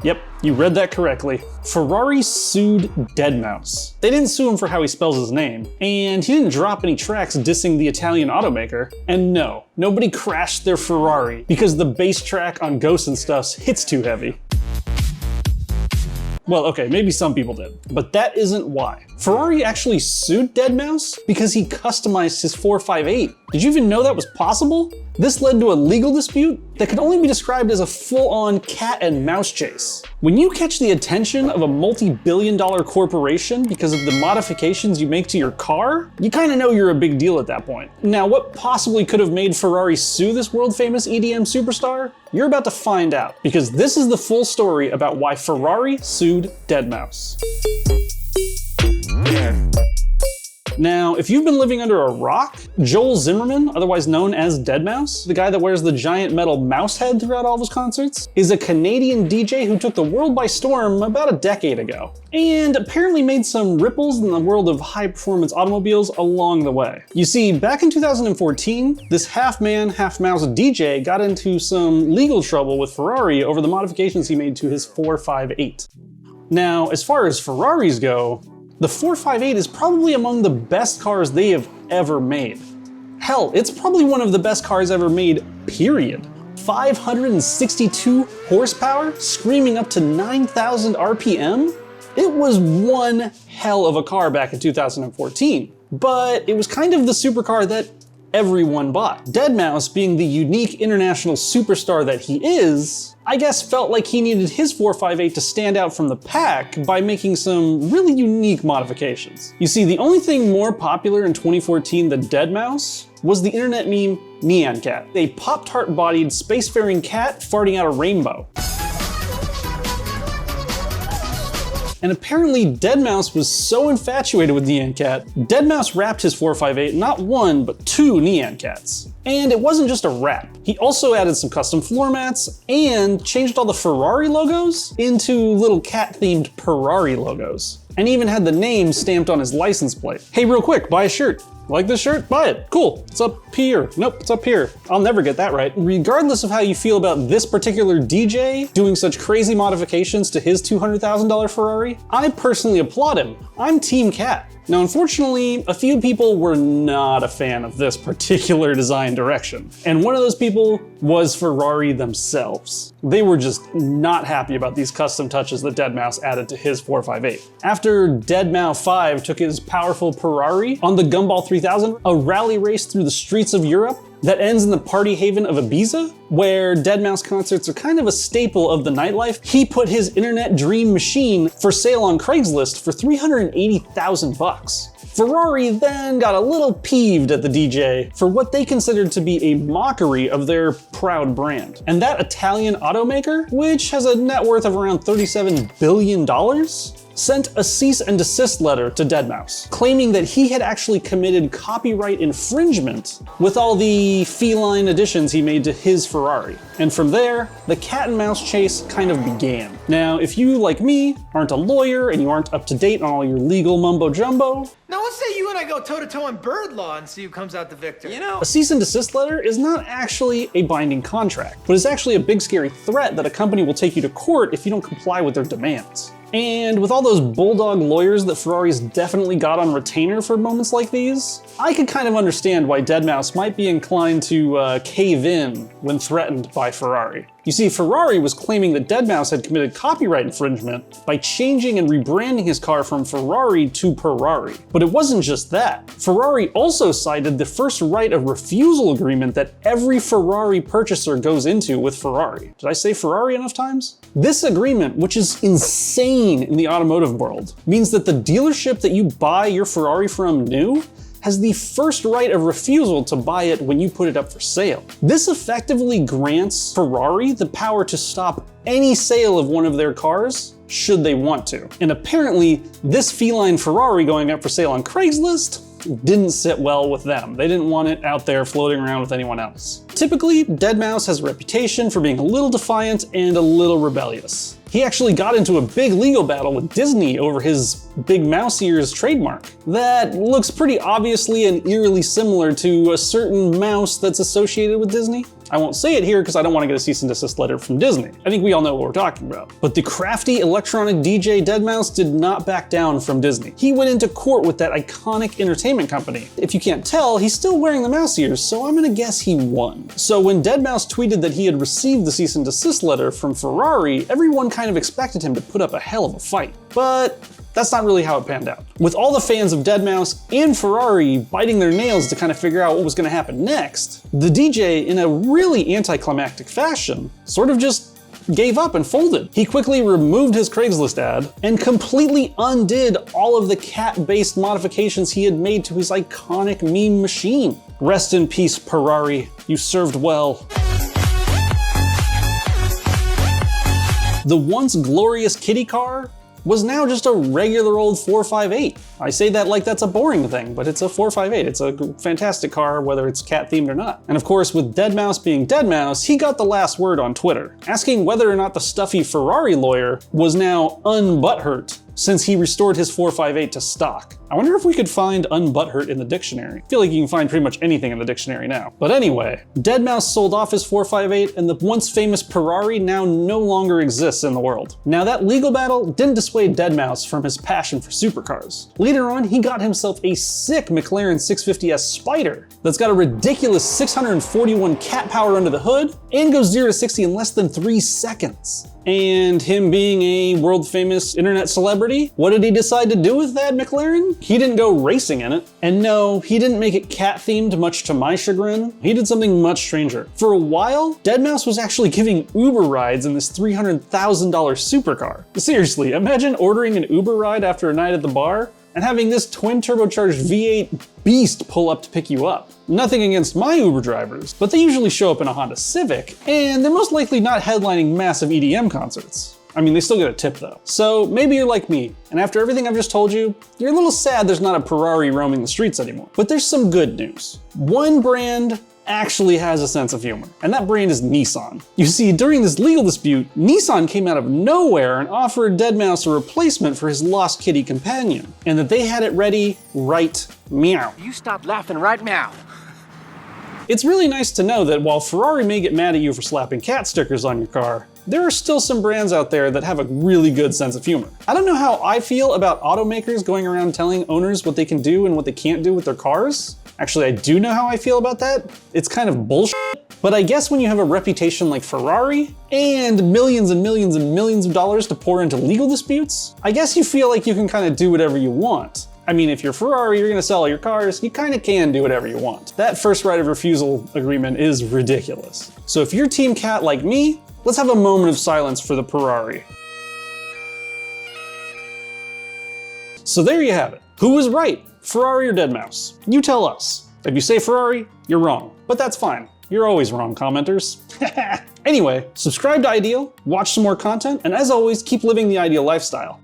Yep, you read that correctly. Ferrari sued Deadmau5. They didn't sue him for how he spells his name, and he didn't drop any tracks dissing the Italian automaker. And no, nobody crashed their Ferrari because the bass track on Ghosts and Stuffs hits too heavy. Well, okay, maybe some people did, but that isn't why. Ferrari actually sued Deadmau5 because he customized his 458. Did you even know that was possible? This led to a legal dispute that could only be described as a full-on cat and mouse chase. When you catch the attention of a multi-billion-dollar corporation because of the modifications you make to your car, you kind of know you're a big deal at that point. Now, what possibly could have made Ferrari sue this world-famous EDM superstar? You're about to find out, because this is the full story about why Ferrari sued Deadmau5. Now, if you've been living under a rock, Joel Zimmerman, otherwise known as Deadmau5, the guy that wears the giant metal mouse head throughout all of his concerts, is a Canadian DJ who took the world by storm about a decade ago, and apparently made some ripples in the world of high-performance automobiles along the way. You see, back in 2014, this half-man, half-mouse DJ got into some legal trouble with Ferrari over the modifications he made to his 458. Now, as far as Ferraris go, the 458 is probably among the best cars they have ever made. Hell, it's probably one of the best cars ever made, period. 562 horsepower, screaming up to 9,000 RPM? It was one hell of a car back in 2014, but it was kind of the supercar that everyone bought. Deadmau5, being the unique international superstar that he is, I guess felt like he needed his 458 to stand out from the pack by making some really unique modifications. You see, the only thing more popular in 2014 than Deadmau5 was the internet meme Nyan Cat, a Pop-Tart-bodied spacefaring cat farting out a rainbow. And apparently Deadmau5 was so infatuated with Nyan Cat, Deadmau5 wrapped his 458 not one, but two Nyan Cats. And it wasn't just a wrap. He also added some custom floor mats and changed all the Ferrari logos into little cat-themed Purrari logos. And even had the name stamped on his license plate. Hey, real quick, buy a shirt. Like this shirt? Buy it. Cool. It's up here. Nope, it's up here. I'll never get that right. Regardless of how you feel about this particular DJ doing such crazy modifications to his $200,000 Ferrari, I personally applaud him. I'm Team Cat. Now, unfortunately, a few people were not a fan of this particular design direction. And one of those people was Ferrari themselves. They were just not happy about these custom touches that Deadmau5 added to his 458. After Deadmau5 took his powerful Purrari on the Gumball 3000, a rally race through the streets of Europe that ends in the party haven of Ibiza, where Deadmau5 concerts are kind of a staple of the nightlife, he put his internet dream machine for sale on Craigslist for $380,000. Ferrari then got a little peeved at the DJ for what they considered to be a mockery of their proud brand. And that Italian automaker, which has a net worth of around $37 billion, sent a cease and desist letter to Deadmau5, claiming that he had actually committed copyright infringement with all the feline additions he made to his Ferrari. And from there, the cat and mouse chase kind of began. Now, if you, like me, aren't a lawyer and you aren't up to date on all your legal mumbo jumbo, now let's say you and I go toe-to-toe on bird law and see who comes out the victor. You know, a cease and desist letter is not actually a binding contract, but is actually a big scary threat that a company will take you to court if you don't comply with their demands. And with all those bulldog lawyers that Ferrari's definitely got on retainer for moments like these, I could kind of understand why Deadmau5 might be inclined to cave in when threatened by Ferrari. You see, Ferrari was claiming that Deadmau5 had committed copyright infringement by changing and rebranding his car from Ferrari to Purrari. But it wasn't just that. Ferrari also cited the first right of refusal agreement that every Ferrari purchaser goes into with Ferrari. Did I say Ferrari enough times? This agreement, which is insane in the automotive world, means that the dealership that you buy your Ferrari from new has the first right of refusal to buy it when you put it up for sale. This effectively grants Ferrari the power to stop any sale of one of their cars should they want to. And apparently, this feline Ferrari going up for sale on Craigslist didn't sit well with them. They didn't want it out there floating around with anyone else. Typically, Deadmau5 has a reputation for being a little defiant and a little rebellious. He actually got into a big legal battle with Disney over his big mouse ears trademark. That looks pretty obviously and eerily similar to a certain mouse that's associated with Disney. I won't say it here because I don't want to get a cease and desist letter from Disney. I think we all know what we're talking about. But the crafty electronic DJ Deadmau5 did not back down from Disney. He went into court with that iconic entertainment company. If you can't tell, he's still wearing the mouse ears, so I'm gonna guess he won. So when Deadmau5 tweeted that he had received the cease and desist letter from Purrari, everyone kind of expected him to put up a hell of a fight. But that's not really how it panned out. With all the fans of Deadmau5 and Purrari biting their nails to kind of figure out what was gonna happen next, the DJ, in a really anticlimactic fashion, sort of just gave up and folded. He quickly removed his Craigslist ad and completely undid all of the cat-based modifications he had made to his iconic meme machine. Rest in peace, Purrari. You served well. The once glorious kitty car was now just a regular old 458. I say that like that's a boring thing, but it's a 458. It's a fantastic car, whether it's cat themed or not. And of course, with Deadmau5 being Deadmau5, he got the last word on Twitter, asking whether or not the stuffy Purrari lawyer was now unbutthurt since he restored his 458 to stock. I wonder if we could find unbutthurt in the dictionary. I feel like you can find pretty much anything in the dictionary now. But anyway, Deadmau5 sold off his 458 and the once famous Purrari now no longer exists in the world. Now that legal battle didn't dissuade Deadmau5 from his passion for supercars. Later on, he got himself a sick McLaren 650S Spider that's got a ridiculous 641 cat power under the hood and goes 0 to 60 in less than 3 seconds. And him being a world famous internet celebrity, what did he decide to do with that McLaren? He didn't go racing in it. And no, he didn't make it cat themed, much to my chagrin. He did something much stranger. For a while, Deadmau5 was actually giving Uber rides in this $300,000 supercar. Seriously, imagine ordering an Uber ride after a night at the bar and having this twin turbocharged V8 beast pull up to pick you up. Nothing against my Uber drivers, but they usually show up in a Honda Civic, and they're most likely not headlining massive EDM concerts. I mean, they still get a tip though. So maybe you're like me, and after everything I've just told you, you're a little sad there's not a Purrari roaming the streets anymore. But there's some good news. One brand actually has a sense of humor, and that brand is Nissan. You see, during this legal dispute, Nissan came out of nowhere and offered Deadmau5 a replacement for his lost kitty companion, and that they had it ready right meow. You stop laughing right now. It's really nice to know that while Purrari may get mad at you for slapping cat stickers on your car, there are still some brands out there that have a really good sense of humor. I don't know how I feel about automakers going around telling owners what they can do and what they can't do with their cars. Actually, I do know how I feel about that. It's kind of bullshit. But I guess when you have a reputation like Purrari and millions and millions and millions of dollars to pour into legal disputes, I guess you feel like you can kind of do whatever you want. I mean, if you're Purrari, you're gonna sell all your cars, you kind of can do whatever you want. That first right of refusal agreement is ridiculous. So if you're Team Cat like me, let's have a moment of silence for the Purrari. So there you have it. Who was right, Purrari or Deadmau5? You tell us. If you say Purrari, you're wrong. But that's fine. You're always wrong, commenters. Anyway, subscribe to Ideal, watch some more content, and as always, keep living the ideal lifestyle.